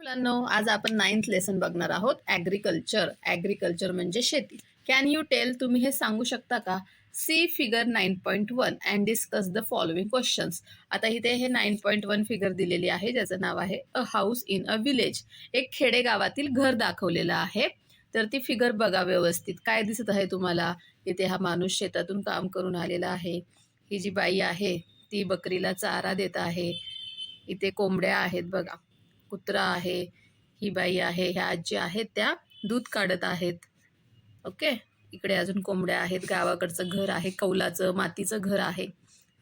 मुलांनो, आज आपण 9th लेसन बघणार आहोत. ॲग्रिकल्चर म्हणजे शेती. कॅन यू टेल, तुम्ही हे सांगू शकता का? See figure 9.1 and discuss the following questions. आता इथे हे 9.1 फिगर दिलेली आहे, ज्याचं नाव आहे अ हाऊस इन अ विलेज. एक खेडेगावातील घर दाखवलेलं आहे. तर ती फिगर बघा व्यवस्थित. काय दिसत आहे तुम्हाला? इथे हा माणूस शेतातून काम करून आलेला आहे. ही जी बाई आहे ती बकरीला चारा देत आहे. इथे कोंबड्या आहेत बघा, कुत्रा आहे, ही बाई आहे, ह्या आजी आहेत त्या दूध काढत आहेत. ओके, इकडे अजून कोंबड्या आहेत. गावाकडचं घर आहे, कौलाचं मातीचं घर आहे.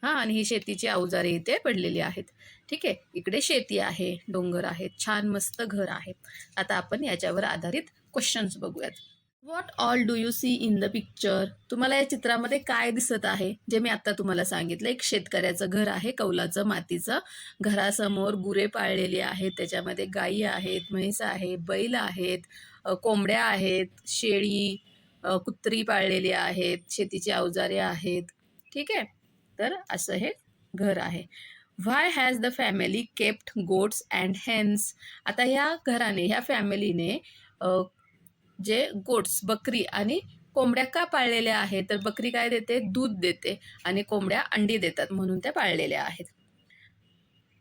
हां, आणि ही शेतीची अवजारे इथे पडलेली आहेत. ठीक आहे, इकडे शेती आहे, डोंगर आहेत, छान मस्त घर आहे. आता आपण याच्यावर आधारित क्वेश्चन्स बघूयात. What all do you see in the picture? तुम्हाला या चित्रामध्ये काय दिसत आहे? जे मी आता तुम्हाला सांगितलं, एक शेतकऱ्याचं घर आहे, कौलाचं मातीचं. घरासमोर गुरे पाळलेली आहेत, त्याच्यामध्ये गायी आहेत, म्हैस आहे, बैल आहेत, कोंबड्या आहेत, शेळी, कुत्री पाळलेली आहेत, शेतीची अवजारे आहेत. ठीक आहे, तर असं हे घर आहे. Why has the family kept goats and hens? आता ह्या घराने, ह्या फॅमिलीने जे गोट्स, बकरी आणि कोंबड्या का पाळलेल्या आहेत? तर बकरी काय देते? दूध देते, आणि कोंबड्या अंडी देतात, म्हणून त्या पाळलेल्या आहेत.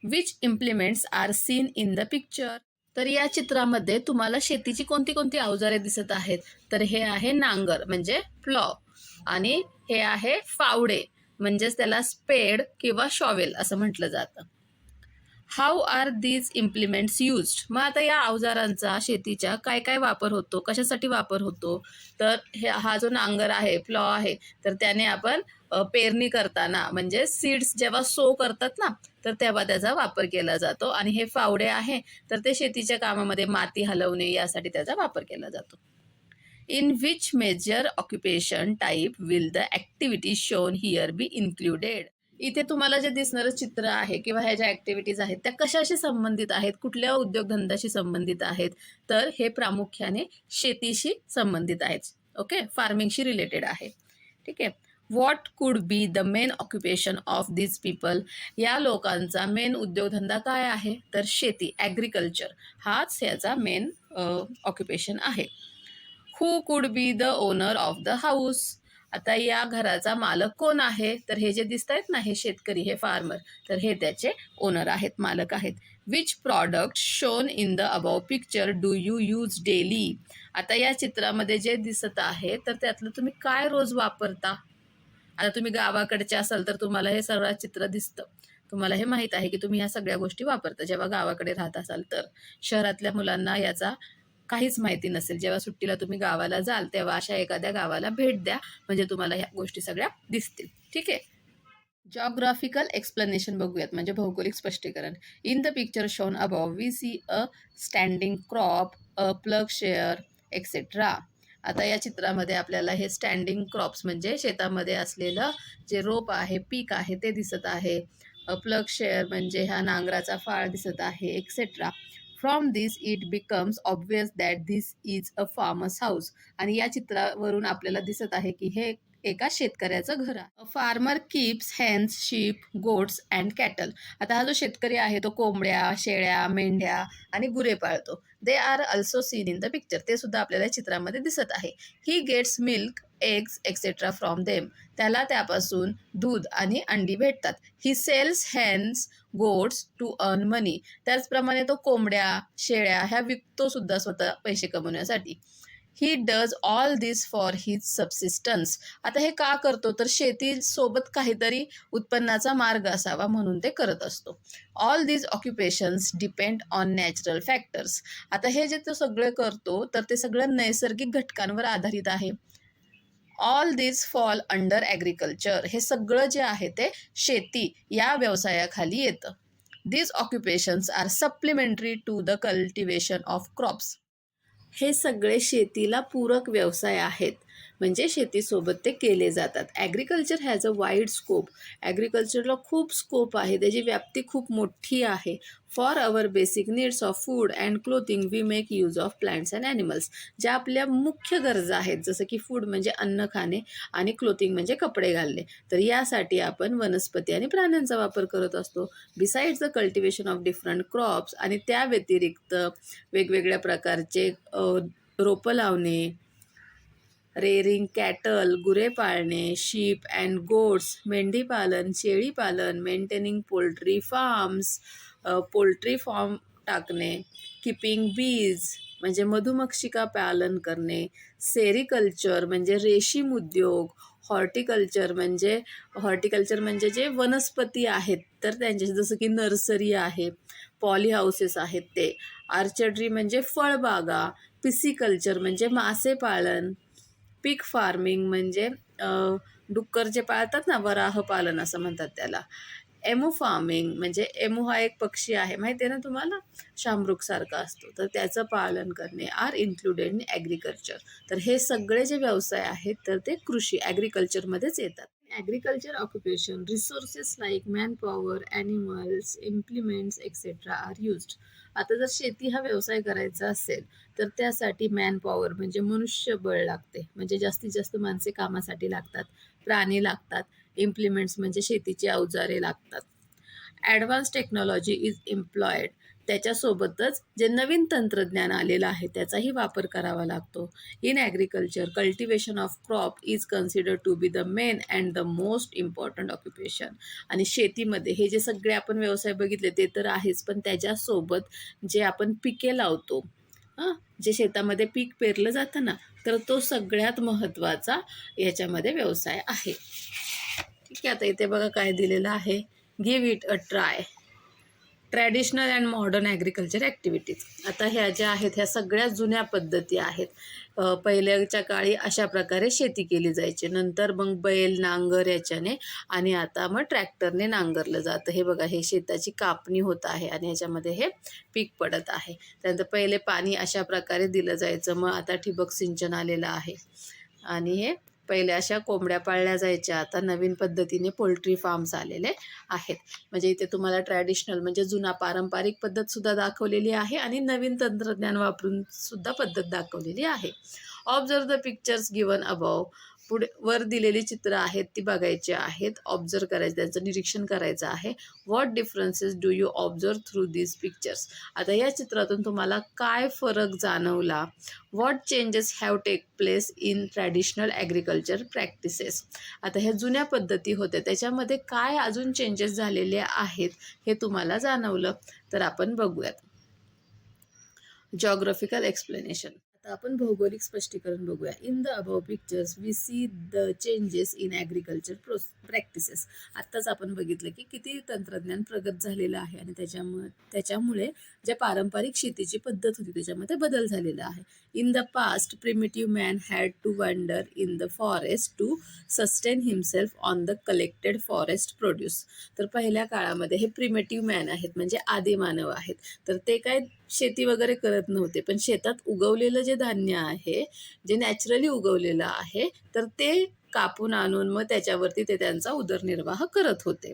Which implements are seen in the picture? तर या चित्रामध्ये तुम्हाला शेतीची कोणती कोणती अवजारे दिसत आहेत? तर हे आहे नांगर म्हणजे प्लॉ, आणि हे आहे फावडे म्हणजेच त्याला स्पेड किंवा शॉवेल असं म्हटलं जातं. How are these implements used? मग आता या अवजारांचा शेतीच्या काय काय वापर होतो, कशासाठी वापर होतो? तर हा जो नांगर आहे, प्लॉ आहे, तर त्याने आपण पेरणी करताना म्हणजे सीड्स जेव्हा सो करतात ना, तर तेव्हा त्याचा वापर केला जातो. आणि हे फावडे आहे, तर ते शेतीच्या कामामध्ये माती हलवणे यासाठी त्याचा वापर केला जातो. In which major occupation type will the activity shown here be included? इथे तुम्हाला जे दिसणारं चित्र आहे किंवा ह्या ज्या ॲक्टिव्हिटीज आहेत त्या कशाशी संबंधित आहेत, कुठल्या उद्योगधंद्याशी संबंधित आहेत? तर हे प्रामुख्याने शेतीशी संबंधित आहेत. ओके, फार्मिंगशी रिलेटेड आहे. ठीक आहे. व्हॉट कुड be the main occupation of this people? या लोकांचा मेन उद्योगधंदा काय आहे? तर शेती, ॲग्रिकल्चर हाच याचा मेन ऑक्युपेशन आहे. Who could be the owner of the house? आता या घराचा मालक कोण आहे? तर हे जे दिसत आहेत ना, हे शेतकरी, हे फार्मर, तर हे त्याचे ओनर आहेत, मालक आहेत. Which product shown in the above picture do you use daily? आता या चित्रामध्ये जे दिसत आहे तर त्यातलं तुम्ही काय रोज वापरता? आता तुम्ही गावाकडचे असाल तर तुम्हाला हे सगळं चित्र दिसतं, तुम्हाला हे माहीत आहे की तुम्ही ह्या सगळ्या गोष्टी वापरता. जेव्हा गावाकडे राहत असाल तर शहरातल्या मुलांना याचा काहीच माहिती नसेल. जेव्हा सुट्टीला तुम्ही गावाला जाल तेव्हा अशा एखाद्या गावाला भेट द्या, म्हणजे तुम्हाला ह्या गोष्टी सगळ्या दिसतील. ठीक आहे. जॉग्राफिकल एक्सप्लेनेशन बघूयात, म्हणजे भौगोलिक स्पष्टीकरण. In the picture shown above we see a standing crop, a ploughshare etcetera. आता या चित्रामध्ये आपल्याला हे स्टँडिंग क्रॉप्स म्हणजे शेतामध्ये असलेलं जे रोप आहे, पीक आहे, ते दिसत आहे. प्लग शेअर म्हणजे हा नांगराचा फाळ दिसत आहे, etcetera. From this it becomes obvious that this is a farmers house. आणि या चित्रावरून आपल्याला दिसत आहे की हे एका शेतकऱ्याचं घर आहे. Farmer keeps hens, sheep, goats and cattle. आता हा जो शेतकरी आहे तो कोंबड्या, शेळ्या, मेंढ्या आणि गुरे पाळतो. They are also seen in the picture. ते सुद्धा आपल्याला चित्रामध्ये दिसत आहे. He gets milk, eggs etcetera from them. त्याला त्यापासून दूध आणि अंडी भेटतात. He sells hens, goats to earn money. त्याचप्रमाणे तो कोंबड्या, शेळ्या ह्या विकतो सुद्धा स्वतः पैसे कमवण्यासाठी. He does all this for his subsistence. आता हे का करतो? तर शेतीसोबत काहीतरी उत्पन्नाचा मार्ग असावा म्हणून ते करत असतो. All these occupations depend on natural factors. आता हे जे तो सगळं करतो तर ते सगळं नैसर्गिक घटकांवर आधारित आहे. All this fall under agriculture. हे सगळं जे आहे ते शेती या व्यवसायाखाली येतं. These occupations are supplementary to the cultivation of crops. हे सगळे शेतीला पूरक व्यवसाय आहेत. म्हणजे शेतीसोबत ते केले जातात. Agriculture has a wide scope. ॲग्रिकल्चरला खूप स्कोप आहे, त्याची व्याप्ती खूप मोठी आहे. For our basic needs of food and clothing we make use of plants and animals. ज्या आपल्या मुख्य गरजा आहेत, जसं की फूड म्हणजे अन्न खाणे आणि क्लोथिंग म्हणजे कपडे घालणे, तर यासाठी आपण वनस्पती आणि प्राण्यांचा वापर करत असतो. Besides the cultivation of different crops, आणि त्या व्यतिरिक्त वेगवेगळ्या प्रकारचे रोपं लावणे, रेअरिंग कॅटल, गुरे पाळणे, शीप अँड गोट्स, मेंढी पालन, शेळी पालन, maintaining poultry farms, poultry farm टाकणे, कीपिंग बीज म्हणजे मधुमक्षिका पालन करणे, सेरिकल्चर म्हणजे रेशीम उद्योग, हॉर्टिकल्चर म्हणजे जे वनस्पती आहेत तर त्यांचे जसं की नर्सरी आहे, पॉली हाऊसेस आहेत ते, आर्चर्डरी म्हणजे फळबागा, पिसिकल्चर म्हणजे मासे पालन, पिग फार्मिंग म्हणजे डुक्कर जे पाळतात ना, वराह पालन असं म्हणतात त्याला. एमू फार्मिंग म्हणजे एमू हा एक पक्षी आहे, माहिती आहे ना तुम्हाला, शामरुख सारखा असतो, तर त्याचं पालन करणे आर इन्क्लुडेड इन ॲग्रिकल्चर. तर हे सगळे जे व्यवसाय आहेत तर ते कृषी ॲग्रिकल्चरमध्येच येतात. Agriculture occupation resources like manpower, animals, implements etcetera are used. आता जर शेती हा व्यवसाय करायचा असेल तर त्यासाठी मॅन पॉवर म्हणजे मनुष्यबळ लागते, म्हणजे जास्तीत जास्त माणसे कामासाठी लागतात, प्राणी लागतात, इम्प्लिमेंट्स म्हणजे शेतीची अवजारे लागतात. Advance technology is employed. त्याच्यासोबतच जे नवीन तंत्रज्ञान आलेलं आहे त्याचाही वापर करावा लागतो. In agriculture cultivation of crop is considered to be the main and the most important occupation. आणि शेतीमध्ये हे जे सगळे आपण व्यवसाय बघितले ते तर आहेच, पण त्याच्यासोबत जे आपण पिके लावतो, जे शेतामध्ये पीक पेरलं जातं ना, तर तो सगळ्यात महत्त्वाचा याच्यामध्ये व्यवसाय आहे. ठीक आहे, आता इथे बघा काय दिलेलं आहे, give it a try. Traditional and modern agriculture activities. आता ह्या ज्या आहेत ह्या सगळ्या जुन्या पद्धती आहेत. पहिल्याच्या काळी अशा प्रकारे शेती केली जायची, नंतर मग बैल नांगर याच्याने, आणि आता मग ट्रॅक्टरने नांगरलं जातं. हे बघा, हे शेताची कापणी होत आहे आणि ह्याच्यामध्ये हे पीक पडत आहे. त्यानंतर पहिले पाणी अशा प्रकारे दिलं जायचं, मग आता ठिबक सिंचन आलेलं आहे. आणि हे पहिले अशा कोंबड्या पाळल्या जायच्या, आता नवीन पद्धतीने पोल्ट्री फार्म्स आलेले आहेत. म्हणजे इथे तुम्हाला ट्रॅडिशनल म्हणजे जुना पारंपरिक पद्धतसुद्धा दाखवलेली आहे आणि नवीन तंत्रज्ञान वापरून सुद्धा पद्धत दाखवलेली आहे. Observe the pictures given above. पुढे वर दिलेली चित्र आहेत ती बघायची आहेत, ऑब्झर्व करायचं, त्यांचं निरीक्षण करायचं आहे. What differences do you observe through these pictures. आता या चित्रातून तुम्हाला काय फरक जाणवला. What changes have take place in traditional agriculture practices. आता ह्या जुन्या पद्धती होत्या त्याच्यामध्ये काय अजून चेंजेस झालेले आहेत हे तुम्हाला जाणवलं, तर आपण बघूयात. Geographical explanation. आता आपण भौगोलिक स्पष्टीकरण बघूया. In the above pictures we see the changes in agriculture practices. आत्ताच आपण बघितलं की किती तंत्रज्ञान प्रगत झालेलं आहे आणि त्याच्यामुळे ज्या पारंपरिक शेतीची पद्धत होती त्याच्यामध्ये बदल झालेला आहे. In the past primitive man had to wander in the forest to sustain himself on the collected forest produce. तर पहिल्या काळामध्ये हे प्रिमिटिव्ह मॅन आहेत म्हणजे आदिमानव आहेत, तर ते काय शेती वगैरे करत नव्हते, पण शेतात उगवलेलं जे धान्य आहे, जे नॅचरली उगवलेलं आहे, तर ते कापून आणून मग त्याच्यावरती ते त्यांचा उदरनिर्वाह करत होते.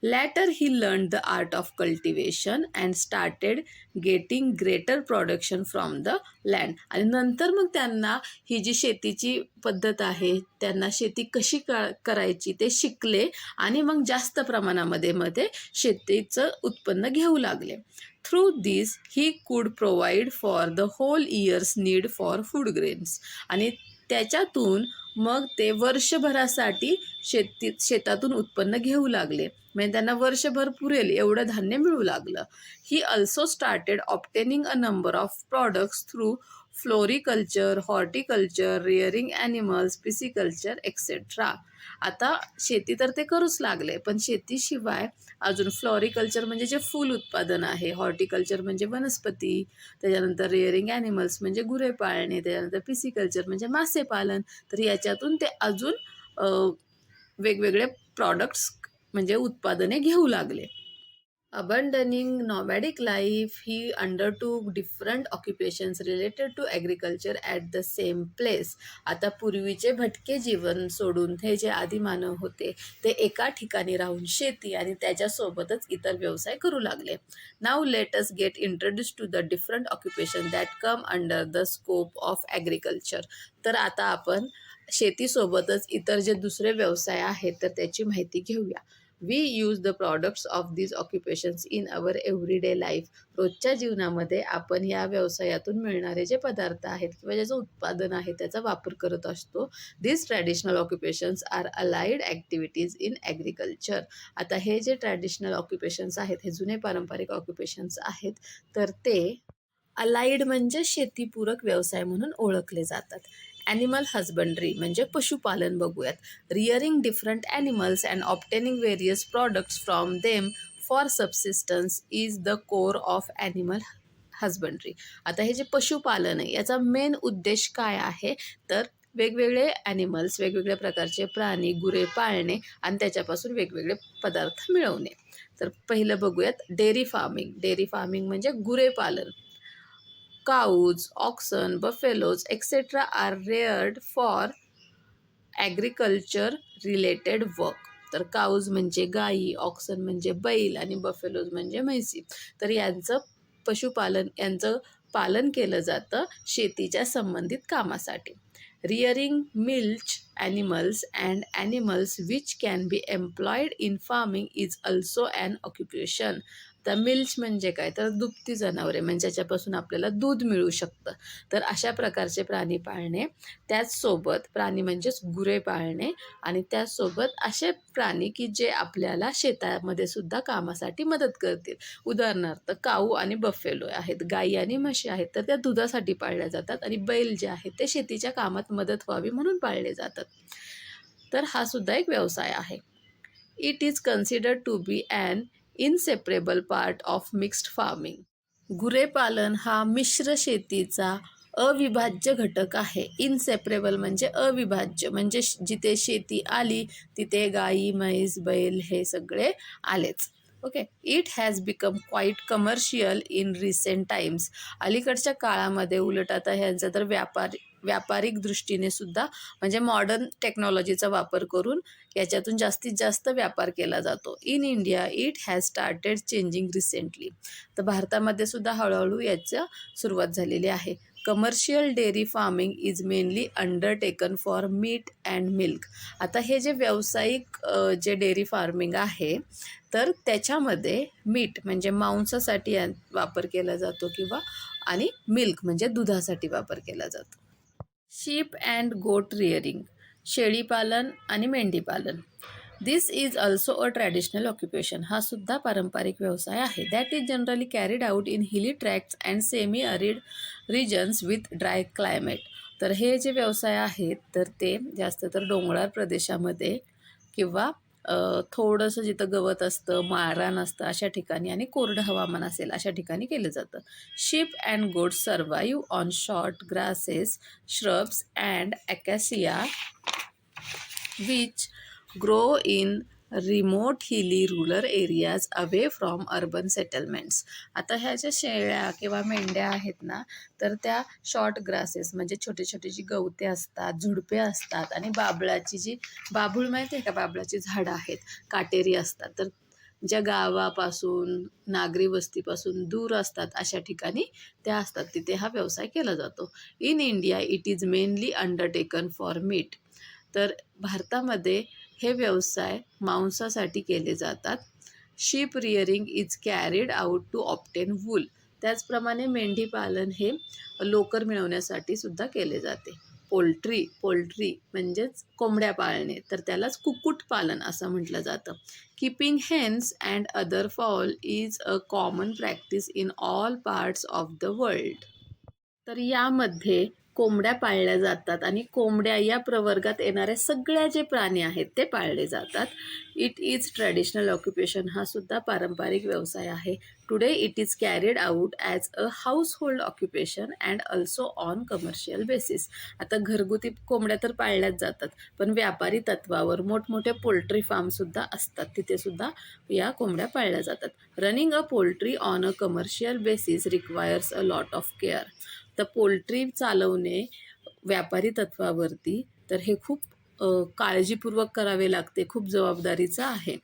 Later he learned the art of cultivation and started getting greater production from the land. आणि नंतर मग त्यांना ही जी शेतीची पद्धत आहे, त्यांना शेती कशी करायची ते शिकले आणि मग जास्त प्रमाणामध्ये मध्ये शेतीचं उत्पन्न घेऊ लागले. Through this he could provide for the whole years need for food grains. आणि त्याच्यातून मग ते वर्षभरासाठी शेतातून उत्पन्न घेऊ लागले, म्हणजे त्यांना वर्षभर पुरेल एवढं धान्य मिळू लागलं. He also started obtaining a number of products through floriculture, horticulture, rearing animals, pisciculture etcetera. आता शेती तर ते करूच लागले, पण शेतीशिवाय अजून फ्लॉरिकल्चर म्हणजे जे फूल उत्पादन आहे, हॉर्टिकल्चर म्हणजे वनस्पती, त्याच्यानंतर रिअरिंग ॲनिमल्स म्हणजे गुरे पाळणे, त्याच्यानंतर पिसिकल्चर म्हणजे मासे पालन. तर याच्यातून ते अजून वेगवेगळे प्रॉडक्ट्स म्हणजे उत्पादने घेऊ लागले. Abandoning nomadic life, he undertook different occupations related to agriculture at the same place. आता पूर्वीचे भटके जीवन सोडून हे जे आदिमानव होते ते एका ठिकाणी राहून शेती आणि त्याच्यासोबतच इतर व्यवसाय करू लागले. Now let us get introduce to the different occupation that come under the scope of agriculture. तर आता आपण शेतीसोबतच इतर जे दुसरे व्यवसाय आहेत तर त्याची माहिती घेऊया. We use the products of these occupations in our everyday life. रोजच्या जीवनामध्ये आपण या व्यवसायातून मिळणारे जे पदार्थ आहेत किंवा ज्याचं उत्पादन आहे त्याचा वापर करत असतो. This traditional occupations are allied activities in agriculture. आता हे जे ट्रॅडिशनल ऑक्युपेशन्स आहेत, हे जुने पारंपरिक ऑक्युपेशन्स आहेत, तर ते अलाइड म्हणजे शेतीपूरक व्यवसाय म्हणून ओळखले जातात. ॲनिमल हजबंड्री म्हणजे पशुपालन बघूयात. Rearing different animals and obtaining various products from them for subsistence is the core of animal husbandry. आता हे जे पशुपालन आहे याचा मेन उद्देश काय आहे, तर वेगवेगळे ॲनिमल्स, वेगवेगळ्या प्रकारचे प्राणी, गुरे पाळणे आणि त्याच्यापासून वेगवेगळे पदार्थ मिळवणे. तर पहिलं बघूयात डेअरी फार्मिंग. डेअरी फार्मिंग म्हणजे गुरे पालन. Cows, oxen, buffaloes, etc. are reared for agriculture related work. तर काऊज म्हणजे गाई, ऑक्सन म्हणजे बैल आणि बफेलोज म्हणजे म्हैसी. तर यांचं पशुपालन, यांचं पालन केलं जातं शेतीच्या संबंधित कामासाठी. Rearing milch animals and animals which can be employed in farming is also an occupation. तर मिल्च म्हणजे काय, तर दुभती जनावरे म्हणजे ज्याच्यापासून आपल्याला दूध मिळू शकतं. तर अशा प्रकारचे प्राणी पाळणे, त्याचसोबत प्राणी म्हणजेच गुरे पाळणे आणि त्याचसोबत असे प्राणी की जे आपल्याला शेतामध्ये सुद्धा कामासाठी मदत करतील. उदाहरणार्थ काऊ आणि बफेलो आहेत, गाई आणि म्हशी आहेत, तर त्या दुधासाठी पाळल्या जातात आणि बैल जे आहेत ते शेतीच्या कामात मदत व्हावी म्हणून पाळले जातात. तर हा सुद्धा एक व्यवसाय आहे. It is considered to be an inseparable part of mixed farming. गुरेपालन हा मिश्र शेतीचा अविभाज्य घटक आहे. इनसेपरेबल म्हणजे अविभाज्य, म्हणजे जिथे शेती आली तिथे गाई, म्हैस, बैल हे सगळे आलेच. Okay. It has become quite commercial in recent times. अलीकडच्या काळामध्ये उलट आता ह्यांचा तर व्यापारिक दृष्टीने सुद्धा म्हणजे मॉडर्न टेक्नॉलॉजीचा वापर करून याच्यातून जास्तीत जास्त व्यापार केला जातो. In India it has started changing recently. तर भारतामध्ये सुद्धा हळूहळू याची सुरुवात झालेली आहे. Commercial dairy farming is mainly undertaken for meet and milk. आता हे जे व्यावसायिक जे डेअरी फार्मिंग आहे तर त्याच्यामध्ये मीठ म्हणजे मांसासाठी वापर केला जातो किंवा आणि मिल्क म्हणजे दुधासाठी वापर केला जातो. शीप अँड गोट रिअरिंग, शेळीपालन आणि मेंढीपालन. This is also a traditional occupation. हा सुद्धा पारंपरिक व्यवसाय आहे. That is generally carried out in hilly tracts and semi arid regions with dry climate. तर हे जे व्यवसाय आहेत तर ते जास्त तर डोंगराळ प्रदेशामध्ये किंवा थोडंसं जिथं गवत असतं, माळरान असतं अशा ठिकाणी आणि कोरडं हवामान असेल अशा ठिकाणी केलं जातं. Ship and goats survive on short grasses, shrubs and acacia which grow in remote hilly rural areas away from urban settlements. आता ह्या ज्या शेळ्या किंवा मेंढ्या आहेत ना तर त्या शॉर्ट ग्रासेस म्हणजे छोटे छोटे जी गवते असतात, झुडपे असतात आणि बाभूळ माहिती आहे का, बाभळाची झाडं आहेत, काटेरी असतात, तर ज्या गावापासून नागरी वस्तीपासून दूर असतात अशा ठिकाणी त्या असतात, तिथे हा व्यवसाय केला जातो. In India it is mainly undertaken for meat. तर भारतामध्ये हे व्यवसाय मांसासाठी केले जातात. Sheep rearing is carried out to obtain wool. त्याचप्रमाणे मेंढीपालन हे लोकर मिळवण्यासाठी सुद्धा केले जाते. पोल्ट्री म्हणजेच कोंबड्या पाळणे, तर त्यालाच कुक्कुटपालन असं म्हटलं जातं. Keeping hens and other fowl is a common practice in all parts of the world. तर यामध्ये कोंबड्या पाळल्या जातात आणि कोंबड्या या प्रवर्गात येणारे सगळ्या जे प्राणी आहेत ते पाळले जातात. इट इज ट्रॅडिशनल ऑक्युपेशन, हा सुद्धा पारंपरिक व्यवसाय आहे. Today it is carried out as a household occupation and also on commercial basis. आता घरगुती कोंबड्या तर पाळल्याच जातात, पण व्यापारी तत्वावर मोठमोठे पोल्ट्री फार्मसुद्धा असतात, तिथे सुद्धा या कोंबड्या पाळल्या जातात. Running a poultry on a commercial basis requires a lot of care. तर पोल्ट्री चालवणे व्यापारी तत्वावरती तर हे खूप काळजीपूर्वक करावे लागते, खूप जबाबदारीचं आहे.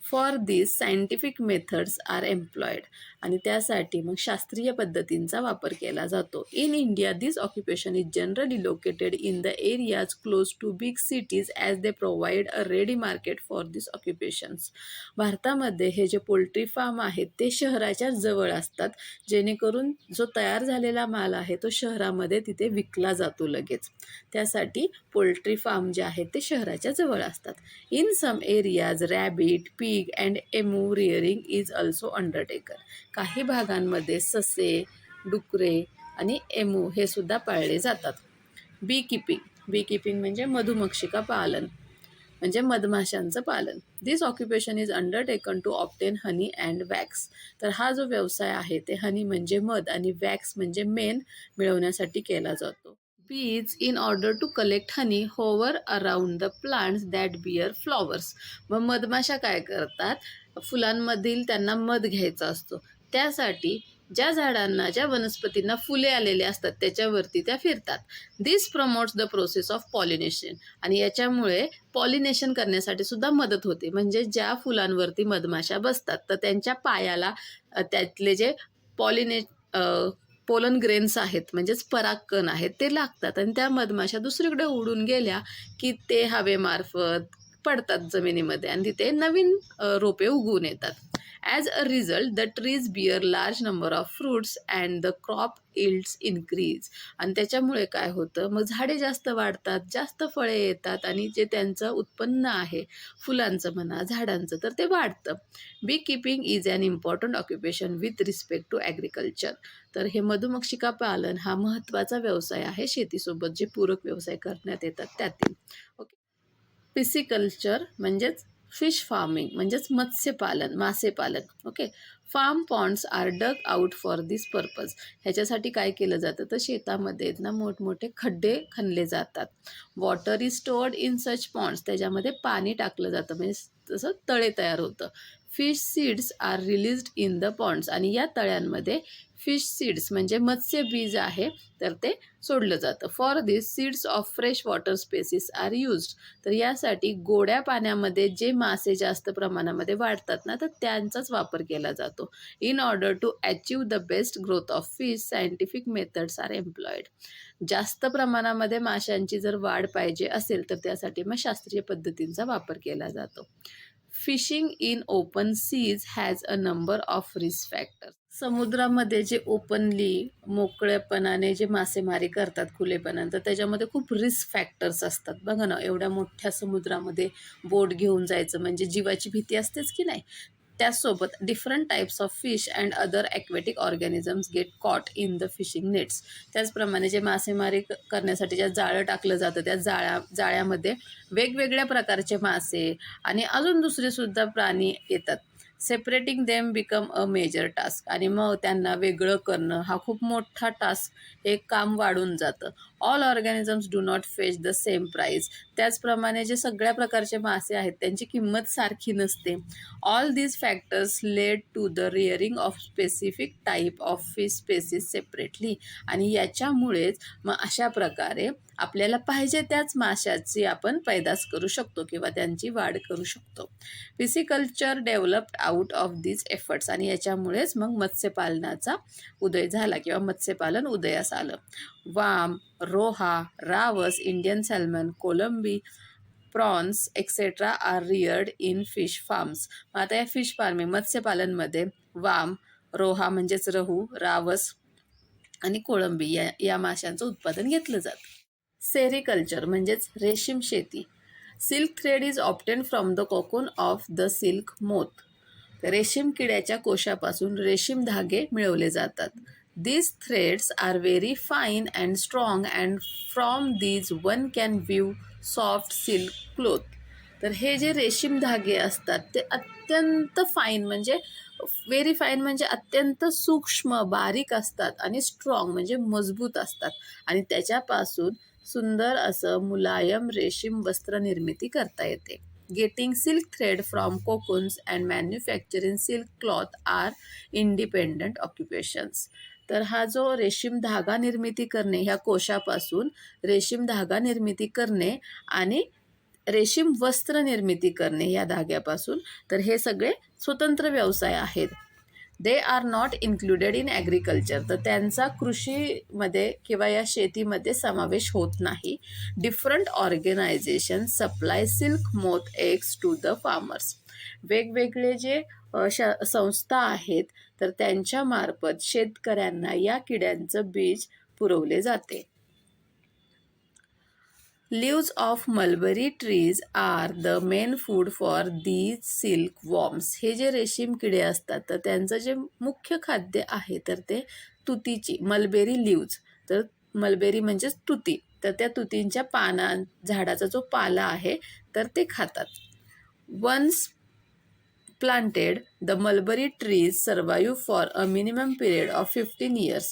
For this scientific methods are employed, आणि त्यासाठी मग शास्त्रीय पद्धतींचा वापर केला जातो. In India this occupation is generally located in the areas close to big cities as they provide a ready market for this occupations. भारतामध्ये हे जे पोल्ट्री फार्म आहेत ते शहराच्या जवळ असतात, जेणेकरून जो तयार झालेला माल आहे तो शहरामध्ये तिथे विकला जातो लगेच. त्यासाठी पोल्ट्री फार्म जे आहेत ते शहराच्या जवळ असतात. In some areas rabbit, pig and emu rearing is also undertaken. काही भागांमध्ये ससे, डुकरे आणि एमू हे सुद्धा पाळले जातात. बी किपिंग म्हणजे मधुमक्षिका पालन, म्हणजे मधमाशांचं पालन. This occupation is undertaken to obtain honey and wax. तर हा जो व्यवसाय आहे ते हनी म्हणजे मध आणि वॅक्स म्हणजे मेण मिळवण्यासाठी केला जातो. Bees in order to collect honey hover around the plants that bear flowers. मग मधमाशा काय करतात, फुलांमधील त्यांना मध घ्यायचा असतो, त्यासाठी ज्या झाडांना, ज्या वनस्पतींना फुले आलेले असतात त्याच्यावरती त्या फिरतात. This promotes the process of pollination, आणि याच्यामुळे पॉलिनेशन करण्यासाठी सुद्धा मदत होते. म्हणजे ज्या फुलांवरती मधमाशा बसतात तर त्यांच्या पायाला त्यातले जे पॉलिने पोलन ग्रेन्स आहेत, म्हणजेच परागकण आहेत, ते लागतात आणि त्या मधमाशा दुसरीकडे उडून गेल्या की ते हवेमार्फत पडतात जमिनीमध्ये आणि तिथे नवीन रोपे उगवून येतात. As a result the trees bear large number of fruits and the crop yields increase. आणि त्याच्यामुळे काय होतं, मग झाडे जास्त वाढतात, जास्त फळे येतात आणि जे त्यांचं उत्पन्न आहे फुलांचं म्हणा, झाडांचं, तर ते वाढतं. Bee keeping is an important occupation with respect to agriculture. तर हे मधुमक्षिका पालन हा महत्त्वाचा व्यवसाय आहे शेतीसोबत जे पूरक व्यवसाय करण्यात येतात त्यातील. ओके. पिसिकल्चर म्हणजेच फिश फार्मिंग म्हणजेच मत्स्यपालन, मासेपालन. Okay. Farm ponds are dug out for this purpose. ह्याच्यासाठी काय केलं जातं, तर शेतामध्ये ना मोठमोठे खड्डे खणले जातात. Water is stored in such ponds, त्याच्यामध्ये पाणी टाकलं जातं, म्हणजे तसं तळे तयार होतं. Fish seeds are released in the ponds, आणि या तळ्यांमध्ये फिश सीड्स म्हणजे मत्स्य बीज आहे तर ते सोडलं जातं. For this seeds of fresh water species are used. तर यासाठी गोड्या पाण्यामध्ये जे मासे जास्त प्रमाणामध्ये वाढतात ना, तर त्यांचाच वापर केला जातो. In order to achieve the best growth of fish scientific methods are employed. जास्त प्रमाणामध्ये माशांची जर वाढ पाहिजे असेल तर त्यासाठी मग शास्त्रीय पद्धतींचा वापर केला जातो. Fishing in open seas has a number of risk factors. समुद्रामध्ये जे ओपनली मोकळेपणाने जे मासेमारी करतात खुलेपणाने, तर त्याच्यामध्ये खूप रिस्क फॅक्टर्स असतात. बघा ना, एवढ्या मोठ्या समुद्रामध्ये बोट घेऊन जायचं म्हणजे जीवाची भीती असतेच की नाही. त्याचसोबत different types of fish and other aquatic organisms get caught in the fishing nets. त्याचप्रमाणे जे मासेमारी करण्यासाठी ज्या जाळं टाकलं जातं त्या जाळ्यामध्ये वेगवेगळ्या प्रकारचे मासे आणि अजून दुसरेसुद्धा प्राणी येतात. Separating them become a major task, आणि मग त्यांना वेगळं करणं हा खूप मोठा टास्क, हे काम वाढून जातं. All organisms do not fetch the same price. त्याचप्रमाणे जे सगळ्या प्रकारचे मासे आहेत त्यांची किंमत सारखी नसते. All these factors led to the rearing of specific type of fish species separately. आणि याच्यामुळेच मग अशा प्रकारे आपल्याला पाहिजे त्याच माशाची आपण पैदास करू शकतो किंवा त्यांची वाढ करू शकतो. Pisciculture developed out of these efforts, आणि याच्यामुळेच मग मत्स्यपालनाचा उदय झाला किंवा मत्स्यपालन उदयास आलं. वाम, रोहा, रावस, इंडियन सॅल्मन, कोलंबी, prawns etcetera are reared in fish farms. मग आता या फिश फार्मिंग मत्स्यपालनमध्ये वाम, रोहा म्हणजेच रहू, रावस आणि कोळंबी या माशांचं उत्पादन घेतलं जातं. सेरिकल्चर म्हणजेच रेशीम शेती. Silk thread is obtain from the cocoon of the silk moth. रेशीम किड्याच्या कोशापासून रेशीम धागे मिळवले जातात. These threads are very fine and strong and from these one can view soft silk cloth. तर हे जे रेशीम धागे असतात ते अत्यंत फाईन म्हणजे व्हेरी फाईन म्हणजे अत्यंत सूक्ष्म बारीक असतात आणि स्ट्रॉंग म्हणजे मजबूत असतात आणि त्याच्यापासून सुंदर असं मुलायम रेशीम वस्त्र निर्मिती करता येते. Getting silk thread from cocoons and manufacturing silk cloth are independent occupations. तर हा जो रेशीम धागा निर्मिती करणे ह्या कोशापासून रेशीम धागा निर्मिती करणे आणि रेशीम वस्त्र निर्मिती करणे या धाग्यापासून, तर हे सगळे स्वतंत्र व्यवसाय आहेत. They are not included in agriculture. तर त्यांचा कृषीमध्ये किंवा या शेतीमध्ये समावेश होत नाही. Different organization supply silk moth eggs to the farmers. वेगवेगळे जे संस्था आहेत तर त्यांच्यामार्फत शेतकऱ्यांना या किड्यांचं बीज पुरवले जाते. Leaves of mulberry trees are the main food for these silkworms. हे जे रेशीम किडे असतात तर त्यांचं जे मुख्य खाद्य आहे तर ते तुतीची मलबेरी लीव्ज. तर मलबेरी म्हणजेच तुती, तर त्या तुतींच्या झाडाचा जो पाला आहे तर ते खातात. Once planted, the mulberry trees survive for a minimum period of 15 years.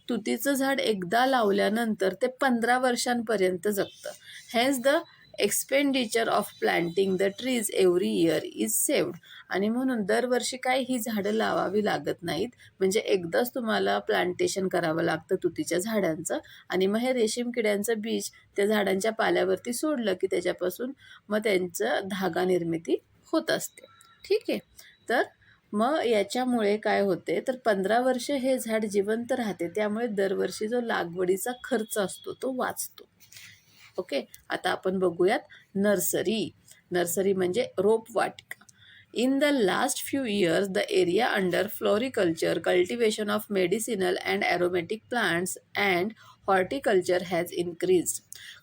तुतीचं झाड एकदा लावल्यानंतर ते 15 वर्षांपर्यंत जगतं. Hence the expenditure of planting the trees every year is saved. आणि म्हणून दरवर्षी काय ही झाडं लावावी लागत नाहीत, म्हणजे एकदाच तुम्हाला प्लांटेशन करावं लागतं तुतीच्या झाडांचं आणि मग हे रेशीम किड्यांचं बीज त्या झाडांच्या पाल्यावरती सोडलं की त्याच्यापासून मग त्यांचं धागा निर्मिती होत असते. ठीक आहे. तर मग याच्यामुळे काय होते तर 15 वर्ष हे झाड जिवंत राहते, त्यामुळे दरवर्षी जो लागवडीचा खर्च असतो तो वाचतो. ओके. आता आपण बघूयात नर्सरी. नर्सरी म्हणजे रोपवाटिका. In the last few years, the area under floriculture, cultivation of medicinal and aromatic plants and horticulture has increased.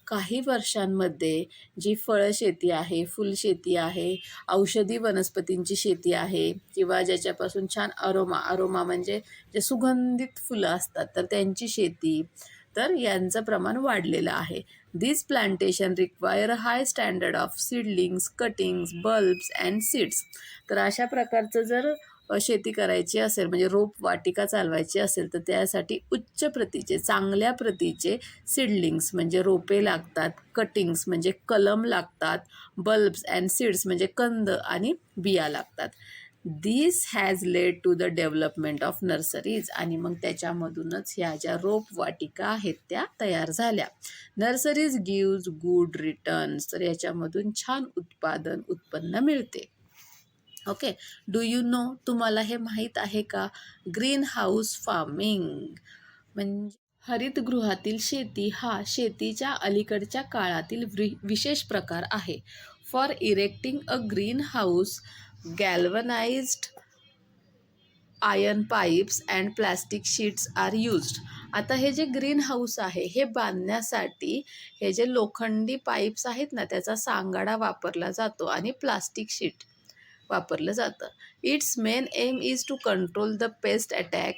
काही वर्षांमध्ये जी फळशेती आहे, फुलशेती आहे, औषधी वनस्पतींची शेती आहे किंवा ज्याच्यापासून छान अरोमा म्हणजे जे सुगंधित फुलं असतात तर त्यांची शेती, तर यांचं प्रमाण वाढलेलं आहे. This plantation require a high standard of seedlings, cuttings, bulbs and seeds. तर अशा प्रकारचं जर शेती करायची असेल म्हणजे रोपवाटिका चालवायची असेल तर त्यासाठी उच्च प्रतीचे चांगल्या प्रतीचे सीडलिंग्स म्हणजे रोपे लागतात, कटिंग्स म्हणजे कलम लागतात, बल्ब्स अँड सीड्स म्हणजे कंद आणि बिया लागतात. This has led to the development of nurseries. आणि मग त्याच्यामधूनच ह्या ज्या रोपवाटिका आहेत त्या तयार झाल्या. Nurseries gives good returns. तर याच्यामधून छान उत्पन्न मिळते. ओके. डू यू नो, तुम्हाला हे माहीत आहे का? ग्रीन हाऊस फार्मिंग म्हणजे हरितगृहातील शेती हा शेतीच्या अलीकडच्या काळातील विशेष प्रकार आहे. For erecting a green house galvanised iron pipes and plastic sheets are used. आता हे जे ग्रीन हाऊस आहे हे बांधण्यासाठी हे जे लोखंडी पाईप्स आहेत ना त्याचा सांगाडा वापरला जातो आणि प्लास्टिक शीट वापरलं जातं. Its main aim is to control the pest attack.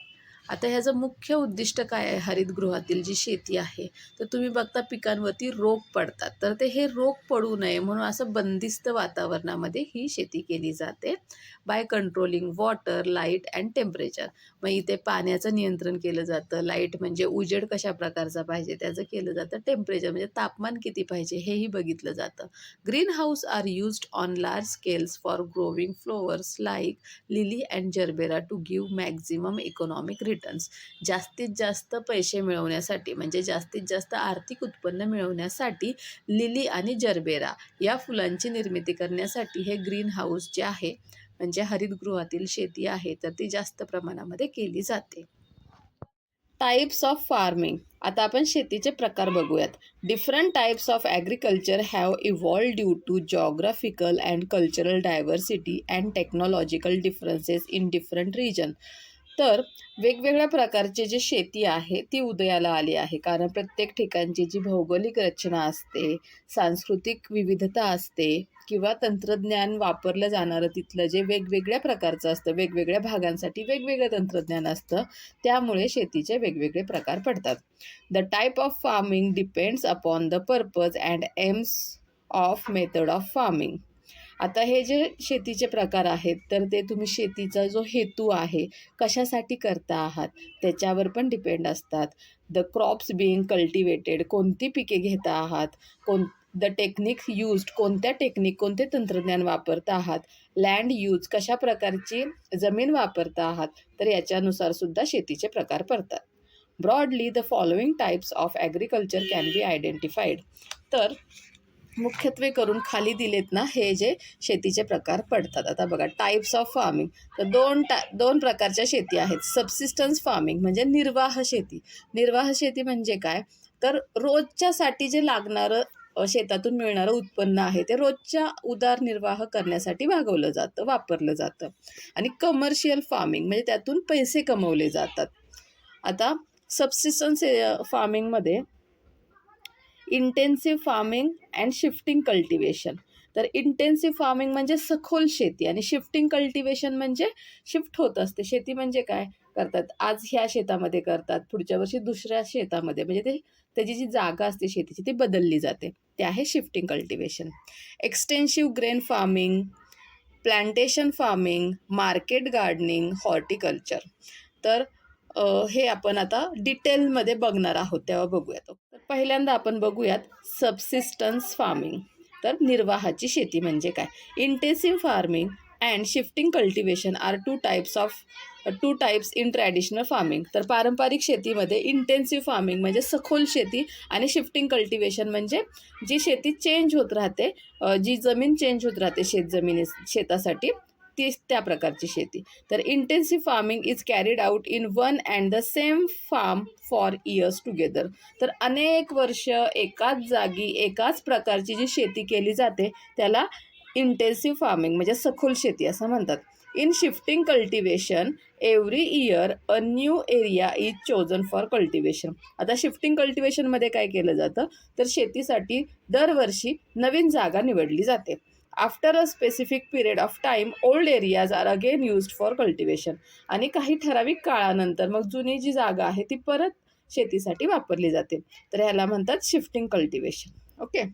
आता ह्याचं मुख्य उद्दिष्ट काय आहे? हरितगृहातील जी शेती आहे तर तुम्ही बघता पिकांवरती रोग पडतात, तर ते हे रोग पडू नये म्हणून असं बंदिस्त वातावरणामध्ये ही शेती केली जाते. By controlling water, light and temperature. मग इथे पाण्याचं नियंत्रण केलं जातं. लाईट म्हणजे उजेड कशा प्रकारचा पाहिजे त्याचं केलं जातं. टेम्परेचर म्हणजे तापमान किती पाहिजे हेही बघितलं जातं. Green house are used on large scales for growing flowers like lily and gerbera to give maximum economic returns. जास्तीत जास्त पैसे मिळवण्यासाठी म्हणजे जास्तीत जास्त आर्थिक उत्पन्न मिळवण्यासाठी लिली आणि जरबेरा या फुलांची निर्मिती करण्यासाठी हे ग्रीन हाऊस जे आहे म्हणजे हरितगृहातील शेती आहे तर ती जास्त प्रमाणामध्ये केली जाते. Types of farming. आता आपण शेतीचे प्रकार बघूयात. Different types of agriculture have evolved due to geographical and cultural diversity and technological differences in different region. तर वेगवेगळ्या प्रकारची जी शेती आहे ती उदयाला आली आहे, कारण प्रत्येक ठिकाणची जी भौगोलिक रचना असते, सांस्कृतिक विविधता असते किंवा तंत्रज्ञान वापरलं जाणारं तिथलं जे वेगवेगळ्या प्रकारचं असतं, वेगवेगळ्या भागांसाठी वेगवेगळं तंत्रज्ञान असतं, त्यामुळे शेतीचे वेगवेगळे प्रकार पडतात. The type of farming depends upon the purpose and AIIMS of method of farming. आता हे जे शेतीचे प्रकार आहेत, तर ते तुम्ही शेतीचा जो हेतू आहे, कशासाठी करता आहात, त्याच्यावर पण डिपेंड असतात. द क्रॉप्स बीइंग कल्टिवेटेड, कोणती पिके घेता आहात, द टेक्निक यूज्ड, कोणत्या टेक्निक, कोणते तंत्रज्ञान वापरता आहात, लँड यूज, कशा प्रकारची जमीन वापरता आहात, तर याच्यानुसार सुद्धा शेतीचे प्रकार पडतात. Broadly the following types of agriculture can be identified. तर मुख्यत्वे करून खाली दिलेत ना हे जे शेतीचे प्रकार पडतात. आता बघा, टाईप्स ऑफ फार्मिंग. तर दोन प्रकारच्या शेती आहेत. सबसिस्टन्स फार्मिंग म्हणजे निर्वाह शेती. निर्वाह शेती म्हणजे काय, तर रोजच्यासाठी जे लागणारं शेतातून मिळणारं उत्पन्न आहे ते रोजच्या उदरनिर्वाह करण्यासाठी वापरलं जातं. आणि कमर्शियल फार्मिंग म्हणजे त्यातून पैसे कमवले जातात. आता सबसिस्टन्स फार्मिंगमध्ये intensive farming and shifting cultivation. तर इंटेन्सिव्ह फार्मिंग म्हणजे सखोल शेती आणि शिफ्टिंग कल्टिवेशन म्हणजे शिफ्ट होत असते. शेती म्हणजे काय करतात, आज ह्या शेतामध्ये करतात, पुढच्या वर्षी दुसऱ्या शेतामध्ये, म्हणजे त्याची जी जागा असते शेतीची ती बदलली जाते, ते आहे shifting cultivation. Extensive grain farming, plantation farming, market gardening, horticulture. तर हे आपण आता डिटेलमध्ये बघणार आहोत, तेव्हा बघूयात. तर पहिल्यांदा आपण बघूयात सबसिस्टन्स फार्मिंग. तर निर्वाहाची शेती म्हणजे काय. Intensive farming and shifting cultivation are two types in traditional farming. तर पारंपरिक शेतीमध्ये इंटेन्सिव्ह फार्मिंग म्हणजे सखोल शेती आणि शिफ्टिंग कल्टिवेशन म्हणजे जी शेती चेंज होत राहते, जी जमीन चेंज होत राहते शेतासाठी, ती त्या प्रकारची शेती. तर intensive farming is carried out in one and the same farm for years together. तर अनेक वर्ष एकाच जागी एकाच प्रकारची जी शेती केली जाते त्याला इंटेन्सिव्ह फार्मिंग म्हणजे सखोल शेती असं म्हणतात. In shifting cultivation every year a new area is chosen for cultivation. आता शिफ्टिंग कल्टिवेशनमध्ये काय केलं जातं, तर शेतीसाठी दरवर्षी नवीन जागा निवडली जाते. After a specific period of time old areas are again used for cultivation. आणि काही ठराविक काळानंतर मग जुनी जी जागा आहे ती परत शेतीसाठी वापरली जाते. तर ह्याला म्हणतात शिफ्टिंग कल्टिवेशन. ओके.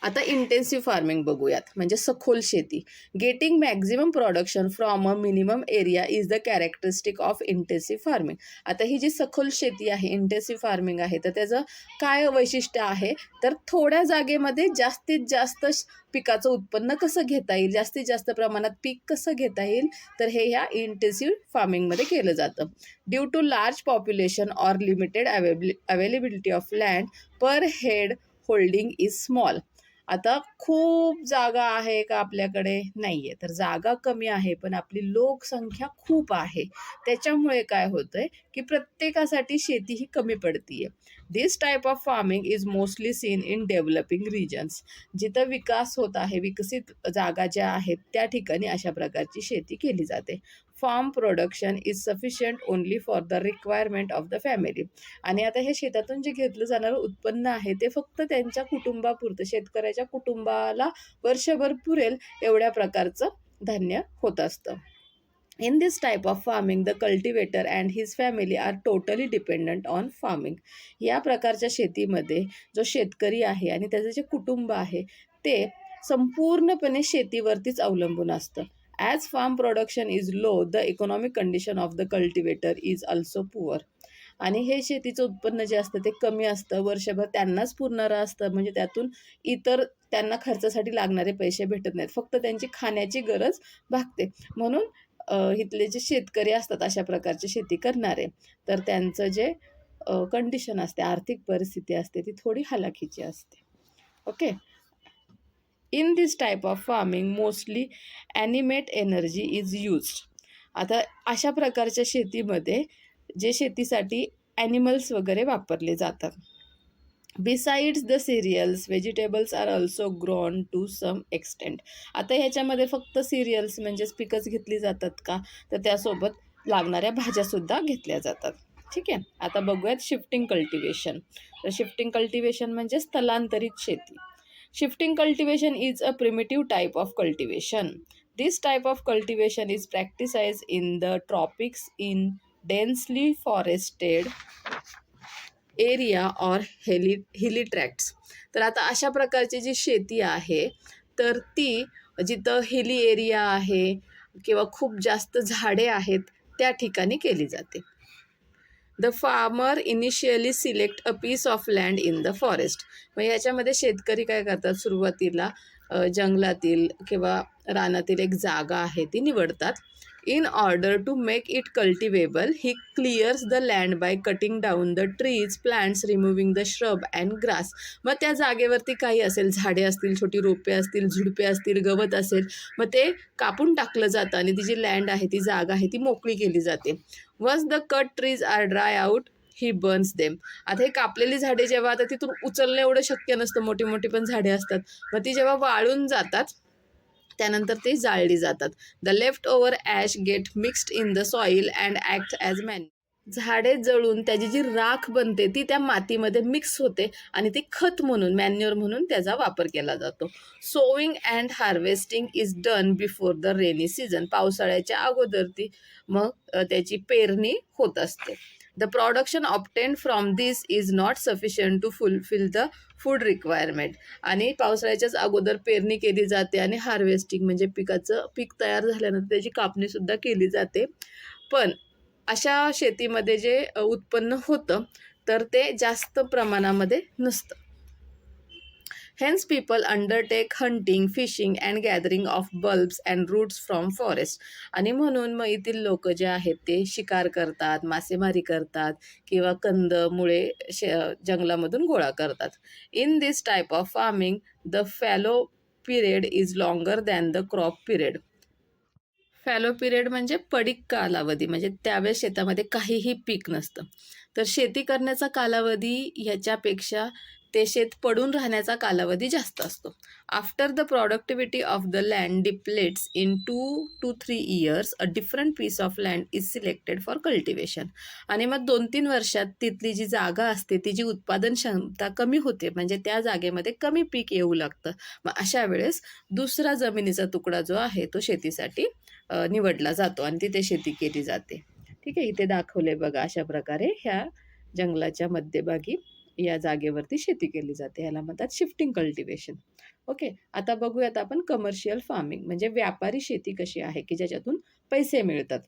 आता इंटेन्सिव्ह फार्मिंग बघूयात, म्हणजे सखोल शेती. Getting maximum production from a minimum area is the characteristic of intensive farming. आता ही जी सखोल शेती आहे, इंटेन्सिव्ह फार्मिंग आहे, तर त्याचं काय वैशिष्ट्य आहे, तर थोड्या जागेमध्ये जास्तीत जास्त पिकाचं उत्पन्न कसं घेता येईल, जास्तीत जास्त प्रमाणात पीक कसं घेता येईल, तर हे ह्या इंटेन्सिव्ह फार्मिंगमध्ये केलं जातं. Due to large population or limited availability of land per head holding is small. आता खूप जागा आहे का आपल्याकडे, नाही आहे. तर जागा कमी आहे पण आपली लोकसंख्या खूप आहे, त्याच्यामुळे काय होतं आहे की प्रत्येकासाठी शेती ही कमी पडते आहे. This type of farming is mostly seen in developing regions. जिथं विकास होत आहे, विकसित जागा ज्या आहेत त्या ठिकाणी अशा प्रकारची शेती केली जाते. Farm production is sufficient only for the requirement of the family. आणि आता हे शेतातून जे घेतलं जाणारं उत्पन्न आहे ते फक्त त्यांच्या कुटुंबापुरतं, शेतकऱ्याच्या कुटुंबाला वर्षभर पुरेल एवढ्या प्रकारचं धान्य होत असतं. In this type of farming the cultivator and his family are totally dependent on farming. या प्रकारच्या शेतीमध्ये जो शेतकरी आहे आणि त्याचं जे कुटुंब आहे ते संपूर्णपणे शेतीवरतीच अवलंबून असतं. As farm production is low, the economic condition of the cultivator is also poor. आणि हे शेतीचं उत्पन्न जे असतं ते कमी असतं, वर्षभर त्यांनाच पुरणारं असतं, म्हणजे त्यातून इतर त्यांना खर्चासाठी लागणारे पैसे भेटत नाहीत, फक्त त्यांची खाण्याची गरज भागते. म्हणून इथले जे शेतकरी असतात अशा प्रकारची शेती करणारे, तर त्यांचं जे कंडिशन असते, आर्थिक परिस्थिती असते, ती थोडी हलाखीची असते. Okay. In this type of farming mostly animate energy is used. आता अशा प्रकारच्या शेतीमध्ये जे शेतीसाठी ॲनिमल्स वगैरे वापरले जातात. Besides the cereals vegetables are also grown to some extent. आता ह्याच्यामध्ये फक्त सिरियल्स म्हणजेच पिकंच घेतली जातात का, तर त्यासोबत लागणाऱ्या भाज्यासुद्धा घेतल्या जातात. ठीक आहे. आता बघूयात शिफ्टिंग कल्टिवेशन. तर शिफ्टिंग कल्टिवेशन म्हणजे स्थलांतरित शेती. Shifting cultivation is a primitive type of cultivation. This type of cultivation is practiced in the tropics in densely forested area or hilly tracts. तर आता अशा प्रकारची जी शेती आहे तर ती जिथं हिली एरिया आहे किंवा खूप जास्त झाडे आहेत त्या ठिकाणी केली जाते. The farmer initially select a piece of land in the forest. मग याच्यामध्ये शेतकरी काय करतात, सुरुवातीला जंगलातील किंवा रानातील एक जागा आहे ती निवडतात. In order to make it cultivable he clears the land by cutting down the trees, plants, removing the shrub and grass. मग त्या जागेवरती काही असेल, झाडे असतील, छोटी रोपे असतील, झुडपे असतील, गवत असेल, मग ते कापून टाकलं जातं आणि ती जी लँड आहे, ती जागा आहे, ती मोकळी केली जाते. Once the cut trees are dry out he burns them. आता हे कापलेली झाडे जेव्हा आता तिथून उचलणं एवढं शक्य नसतं, मोठी मोठी पण झाडे असतात, मग ती जेव्हा वाळून जातात त्यानंतर ती जाळली जातात. The left over ash gate mixed in the soil and act as man. झाडे जळून त्याची जी राख बनते ती त्या मातीमध्ये मिक्स होते आणि ती खत म्हणून, मॅन्युअर म्हणून त्याचा वापर केला जातो. Sowing and harvesting is done before the rainy season. पावसाळ्याच्या अगोदर ती मग त्याची पेरणी होत असते. The production obtained from this is not sufficient to fulfil the food requirement. आणि पावसाळ्याच्याच अगोदर पेरणी केली जाते आणि हार्वेस्टिंग म्हणजे पीक तयार झाल्यानंतर त्याची कापणीसुद्धा केली जाते. पण अशा शेतीमध्ये जे उत्पन्न होतं तर ते जास्त प्रमाणामध्ये नसतं. Hence people undertake hunting, fishing and gathering of bulbs and roots from forest. आणि म्हणून मग येथील लोक जे आहेत ते शिकार करतात, मासेमारी करतात किंवा कंद मुळे जंगलामधून गोळा करतात. In this type of farming the fallow period is longer than the crop period. Fallow period म्हणजे पडीक कालावधी, म्हणजे त्यावेळेस शेतामध्ये काहीही पीक नसतं. तर शेती करण्याचा कालावधी ह्याच्यापेक्षा ते शेत पडून राहण्याचा कालावधी जास्त असतो. After the productivity of the land depletes in 2 to 3 years a different piece of land is selected for cultivation. आणि मग 2-3 वर्षात तिथली जी जागा असते तिची उत्पादन क्षमता कमी होते, म्हणजे त्या जागेमध्ये कमी पीक येऊ लागतं. मग अशा वेळेस दुसरा जमिनीचा तुकडा जो आहे तो शेतीसाठी निवडला जातो आणि तिथे शेती केली जाते. ठीक आहे. इथे दाखवले बघा अशा प्रकारे ह्या जंगलाच्या मध्यभागी या जागेवरती शेती केली जाते. ह्याला म्हणतात शिफ्टिंग कल्टिवेशन. ओके. आता बघूयात आपण कमर्शियल फार्मिंग म्हणजे व्यापारी शेती कशी आहे की ज्याच्यातून पैसे मिळतात.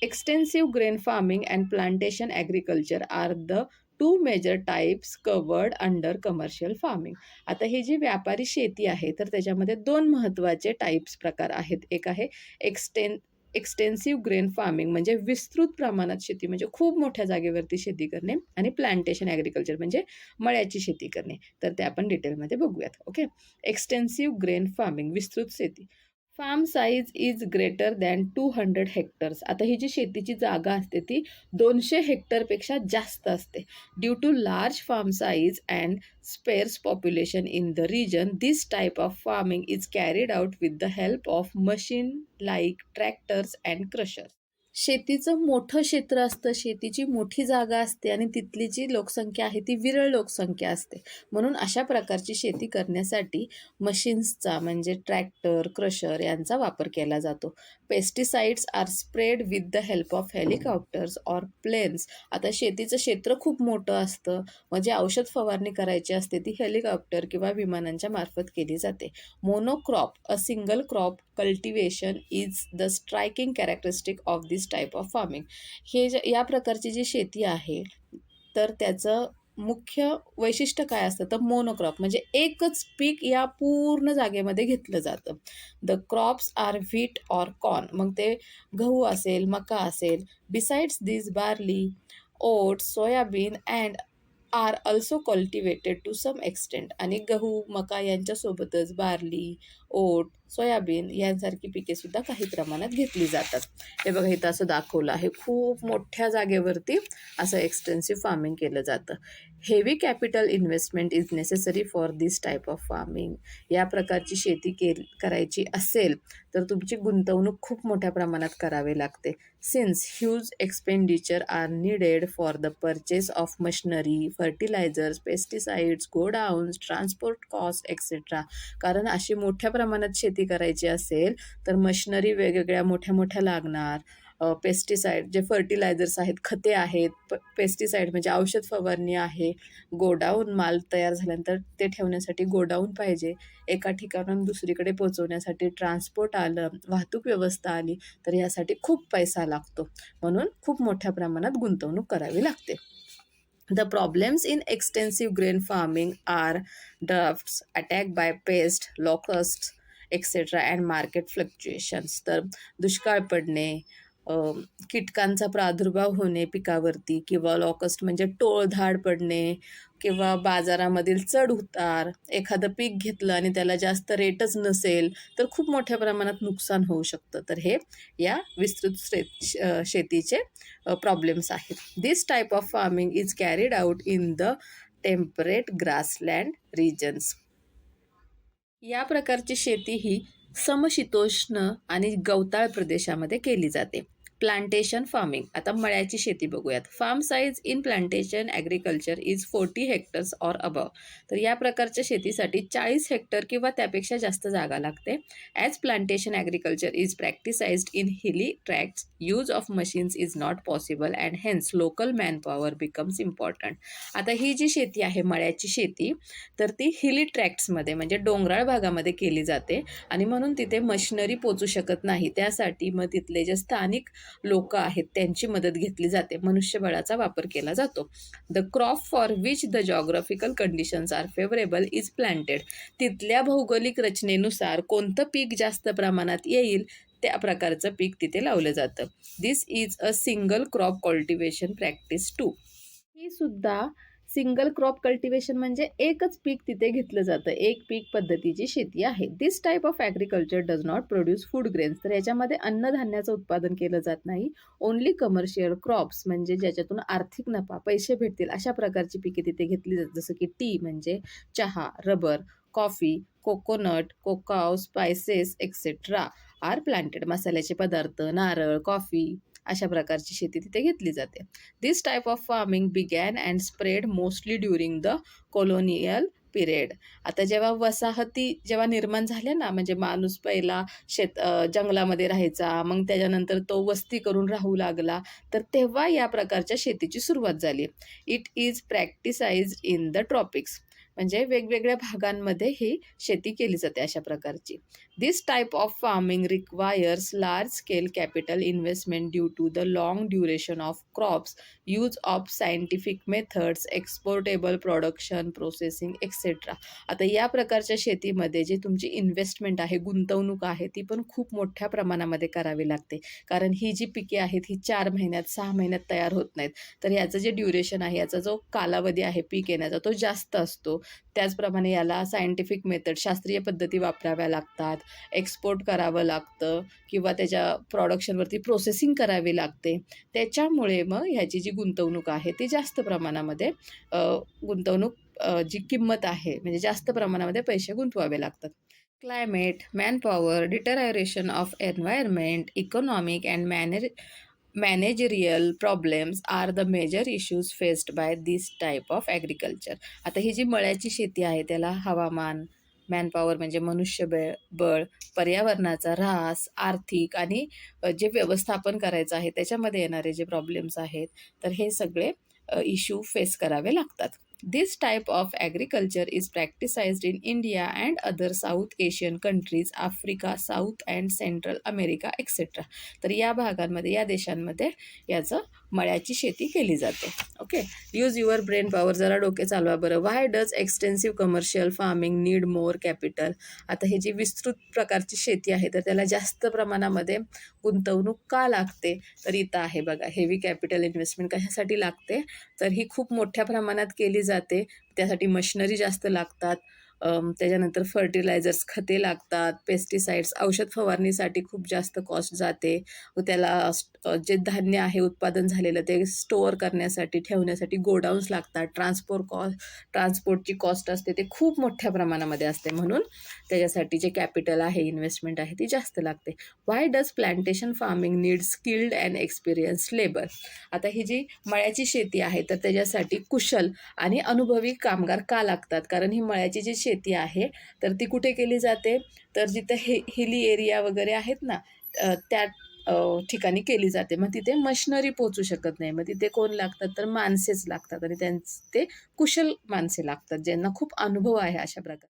Extensive grain farming and plantation agriculture are the 2 major types covered under commercial farming. आता ही जी व्यापारी शेती आहे तर त्याच्यामध्ये 2 महत्त्वाचे टाईप्स प्रकार आहेत. एक आहे एक्सटेन्सिव्ह ग्रेन फार्मिंग म्हणजे विस्तृत प्रमाणात शेती, म्हणजे खूप मोठ्या जागेवरती शेती करणे, आणि प्लांटेशन ॲग्रिकल्चर म्हणजे मळ्याची शेती करणे. तर ते आपण डिटेलमध्ये बघूयात. ओके. एक्सटेन्सिव्ह ग्रेन फार्मिंग, विस्तृत शेती. Farm size is greater than 200 hectares. आता ही जी शेतीची जागा असते ती 200 हेक्टरपेक्षा जास्त असते. Due to large farm size and sparse population in the region, this type of farming is carried out with the help of machine like tractors and crushers. शेतीचं मोठं क्षेत्र असतं, शेतीची मोठी जागा असते आणि तिथली जी लोकसंख्या आहे ती विरळ लोकसंख्या असते. म्हणून अशा प्रकारची शेती करण्यासाठी मशीन्सचा म्हणजे ट्रॅक्टर, क्रशर यांचा वापर केला जातो. Pesticides are spread with the help of helicopters or planes. आता शेतीचं क्षेत्र खूप मोठं असतं, म्हणजे औषध फवारणी करायची असते ती हेलिकॉप्टर किंवा विमानांच्या मार्फत केली जाते. Monocrop, a single crop cultivation is the striking characteristic of this type of farming. या प्रकारची जी शेती आहे तर त्याचं मुख्य वैशिष्ट्य काय असतं तर मोनोक्रॉप म्हणजे एकच पीक या पूर्ण जागेमध्ये घेतलं जातं. The crops are wheat or corn, मग ते गहू असेल, मका असेल. Besides this barley, oats, soybean and are also cultivated to some extent. आणि गहू, मका यांच्यासोबतच बार्ली, ओट, सोयाबीन यांसारखी पिके सुद्धा काही प्रमाणात घेतली जातात. हे बघा इथं असं दाखवलं आहे, खूप मोठ्या जागेवरती असं एक्सटेन्सिव्ह फार्मिंग केलं जातं. Heavy capital investment is necessary for this type of farming. या प्रकारची शेती करायची असेल तर तुमची गुंतवणूक खूप मोठ्या प्रमाणात करावी लागते. Since huge expenditure are needed for the purchase of machinery, fertilisers, pesticides, godowns, transport cost etcetera. कारण अशी मोठ्या प्रमाणात शेती करायची असेल तर मशिनरी वेगवेगळ्या मोठ्या मोठ्या लागणार. पेस्टिसाइड जे फर्टिलायझर्स आहेत, खते आहेत, पेस्टिसाइड म्हणजे औषध फवारणी आहे. गोडाऊन माल तयार झाल्यानंतर ते ठेवण्यासाठी गोडाऊन पाहिजे. एका ठिकाणाहून दुसरीकडे पोहोचवण्यासाठी ट्रान्सपोर्ट आलं, वाहतूक व्यवस्था आली तर यासाठी खूप पैसा लागतो. म्हणून खूप मोठ्या प्रमाणात गुंतवणूक करावी लागते. The problems in extensive grain farming are droughts, attack by pests, locusts, etc. and market fluctuations. तर दुष्काळ पडणे, कीटकांचा प्रादुर्भाव होणे पिकावरती, किंवा लॉकस्ट म्हणजे टोळधाड पडणे, किंवा बाजारामधील चढ उतार, एखादं पीक घेतलं आणि त्याला जास्त रेटच नसेल तर खूप मोठ्या प्रमाणात नुकसान होऊ शकतं. तर हे या विस्तृत शेतीचे प्रॉब्लेम्स आहेत. This type of farming is carried out in the temperate grassland regions. या प्रकारची शेती ही समशीतोष्ण आणि गवताळ प्रदेशामध्ये केली जाते. Plantation farming. आता मळ्याची शेती बघूयात. Farm size in plantation agriculture is 40 hectares or above. तर या प्रकारच्या शेतीसाठी 40 हेक्टर किंवा त्यापेक्षा जास्त जागा लागते. As plantation agriculture is practised in hilly tracts, use of machines is not possible and hence local manpower becomes important. आता ही जी शेती आहे मळ्याची शेती, तर ती हिली ट्रॅक्ट्समध्ये म्हणजे डोंगराळ भागामध्ये केली जाते आणि म्हणून तिथे मशिनरी पोचू शकत नाही. त्यासाठी मग तिथले जे स्थानिक लोक आहेत त्यांची मदत घेतली जाते. मनुष्यबळाचा वापर केला जातो. The crop for which the geographical conditions are favourable is planted. तिथल्या भौगोलिक रचनेनुसार कोणतं पीक जास्त प्रमाणात येईल त्या प्रकारचं पीक तिथे लावलं जातं. This is a single crop cultivation practice too. ही सुद्धा सिंगल क्रॉप कल्टिवेशन म्हणजे एकच पीक तिथे घेतलं जातं. एक पीक पद्धतीची शेती आहे. This type of agriculture does not produce food grains. तर याच्यामध्ये अन्नधान्याचं उत्पादन केलं जात नाही. ओन्ली कमर्शियल क्रॉप्स म्हणजे ज्याच्यातून आर्थिक नफा, पैसे भेटतील अशा प्रकारची पिके तिथे घेतली जातात. जसं की टी म्हणजे चहा, rubber, coffee, coconut, cacao, spices etcetera are planted. मसाल्याचे पदार्थ, नारळ, कॉफी अशा प्रकारची शेती तिथे घेतली जाते. This type of farming began and spread mostly during the colonial period. आता जेव्हा वसाहती निर्माण झाल्या ना, म्हणजे माणूस पहिला जंगलामध्ये राहायचा, मग त्याच्यानंतर तो वस्ती करून राहू लागला, तर तेव्हा या प्रकारच्या शेतीची सुरुवात झाली. It is practised in the tropics. म्हणजे वेगवेगळ्या भागांमध्ये ही शेती केली जाते अशा प्रकारची. This type of farming requires large scale capital investment due to the long duration of crops, use of scientific methods, exportable production, processing etcetera. आता या प्रकारच्या शेतीमध्ये जी तुमची इन्व्हेस्टमेंट आहे, गुंतवणूक आहे, ती पण खूप मोठ्या प्रमाणामध्ये करावी लागते. कारण ही जी पिके आहेत ही 4 महिन्यात 6 महिन्यात तयार होत नाहीत. तर याचं जे ड्युरेशन आहे, याचा जो कालावधी आहे पीक येण्याचा तो जास्त असतो. त्याचप्रमाणे याला सायंटिफिक मेथड, शास्त्रीय पद्धती वापराव्या लागतात. एक्सपोर्ट करावं लागतं किंवा त्याच्या प्रोडक्शनवरती प्रोसेसिंग करावी लागते. त्याच्यामुळे मग ह्याची जी गुंतवणूक आहे ती जास्त प्रमाणामध्ये जी किंमत आहे म्हणजे जास्त प्रमाणामध्ये पैसे गुंतवावे लागतात. Climate, manpower, deterioration of environment, economic and managerial problems are the major issues faced by this type of agriculture. आता ही जी मळ्याची शेती आहे त्याला हवामान, मॅनपॉवर म्हणजे बळ, पर्यावरणाचा ऱ्हास, आर्थिक आणि जे व्यवस्थापन करायचं आहे त्याच्यामध्ये येणारे जे प्रॉब्लेम्स आहेत, तर हे सगळे इश्यू फेस करावे लागतात. This type of agriculture is practised in India and other South Asian countries, Africa, South and Central America etcetera. तर या भागांमध्ये, या देशांमध्ये याचं मळ्याची शेती केली जाते. Okay, use your brain power. जरा डोके चालवा बरं. Why does extensive commercial farming need more capital. आता ही जी विस्तृत प्रकारची शेती आहे तर त्याला जास्त प्रमाणामध्ये गुंतवणूक का लागते, तर इथं आहे बघा. हेवी कॅपिटल इन्व्हेस्टमेंट कशासाठी लागते, तर ही खूप मोठ्या प्रमाणात केली जाते. त्यासाठी मशिनरी जास्त लागतात, त्याच्यानंतर फर्टिलायझर्स, खते लागतात, पेस्टिसाइड्स, औषध फवारणीसाठी खूप जास्त कॉस्ट जाते. व त्याला जे धान्य आहे उत्पादन झालेलं ते स्टोअर करण्यासाठी, ठेवण्यासाठी गोडाऊन्स लागतात. ट्रान्सपोर्टची कॉस्ट असते ते खूप मोठ्या प्रमाणामध्ये असते, म्हणून त्याच्यासाठी जे कॅपिटल आहे, इन्व्हेस्टमेंट आहे ती जास्त लागते. Y does plantation farming need skilled and experienced labour? आता ही जी मळ्याची शेती आहे तर त्याच्यासाठी कुशल आणि अनुभवी कामगार का लागतात? कारण ही मळ्याची जी शेती आहे तर ती कुठे केली जाते? तर जिथे हिली एरिया वगैरे आहेत ना, त्या ठिकाणी केली जाते. मग तिथे मशिनरी पोहोचू शकत नाही. मग तिथे कोण लागतात? तर माणसेच लागतात आणि ते कुशल माणसे लागतात, ज्यांना खूप अनुभव आहे अशा प्रकारे.